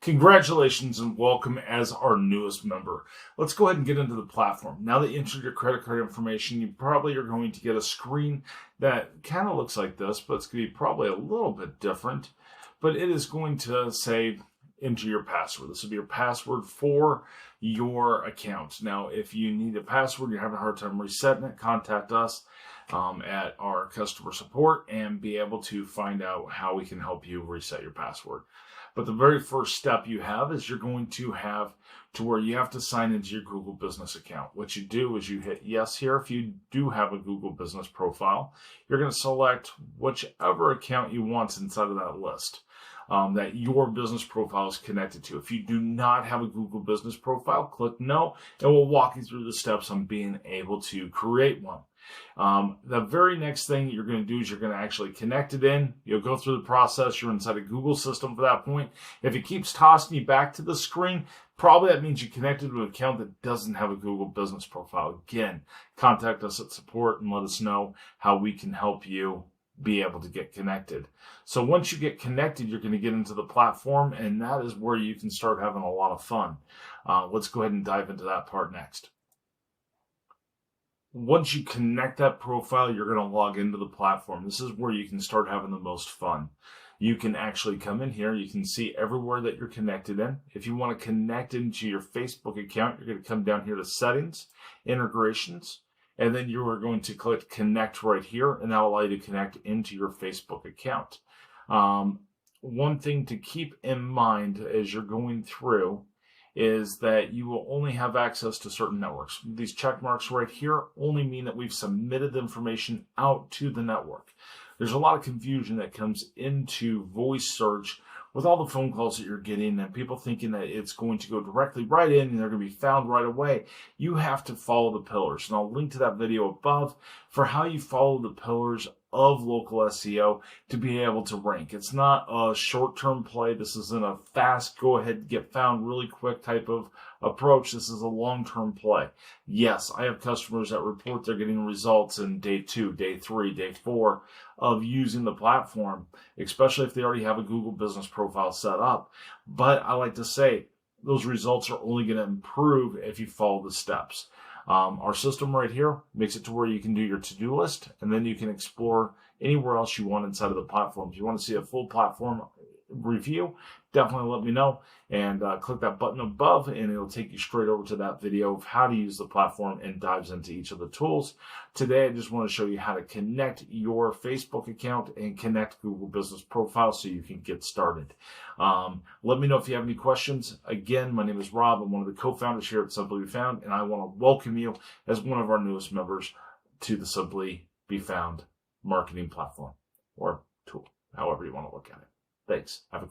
Congratulations and welcome as our newest member. Let's go ahead and get into the platform. Now that you entered your credit card information, you probably are going to get a screen that kind of looks like this, but it's going to be probably a little bit different. But it is going to say, enter your password. This will be your password for your account. Now, if you need a password, you're having a hard time resetting it, contact us at our customer support and be able to find out how we can help you reset your password. But the very first step you have is you're going to have to where you have to sign into your Google Business account. What you do is you hit yes here. If you do have a Google Business profile, you're going to select whichever account you want inside of that list that your business profile is connected to. If you do not have a Google Business profile, click no, and we'll walk you through the steps on being able to create one. The very next thing you're going to do is you're going to actually connect it in. You'll go through the process. You're inside a Google system for that point. If it keeps tossing you back to the screen, probably that means you connected to an account that doesn't have a Google Business profile. Again, contact us at support and let us know how we can help you be able to get connected. So once you get connected, you're going to get into the platform, and that is where you can start having a lot of fun. Let's go ahead and dive into that part next. Once you connect that profile, you're going to log into the platform. This is where you can start having the most fun. You can actually come in here. You can see everywhere that you're connected in. If you want to connect into your Facebook account, you're going to come down here to Settings, Integrations, and then you are going to click Connect right here, and that will allow you to connect into your Facebook account. One thing to keep in mind as you're going through is that you will only have access to certain networks. These check marks right here only mean that we've submitted the information out to the network. There's a lot of confusion that comes into voice search with all the phone calls that you're getting and people thinking that it's going to go directly right in and they're going to be found right away. You have to follow the pillars. And I'll link to that video above for how you follow the pillars of local SEO to be able to rank. It's not a short-term play. This isn't a fast, go ahead, get found really quick type of approach. This is a long-term play. Yes, I have customers that report they're getting results in day 2, day 3, day 4 of using the platform, especially if they already have a Google Business profile set up. But I like to say those results are only going to improve if you follow the steps. Our system right here makes it to where you can do your to-do list, and then you can explore anywhere else you want inside of the platform. If you want to see a full platform review, definitely let me know and click that button above, and it'll take you straight over to that video of how to use the platform and dives into each of the tools. Today, I just want to show you how to connect your Facebook account and connect Google Business Profile so you can get started. Let me know if you have any questions. Again, my name is Rob. I'm one of the co-founders here at Simply Be Found, and I want to welcome you as one of our newest members to the Simply Be Found marketing platform or tool, however you want to look at it. Thanks. Have a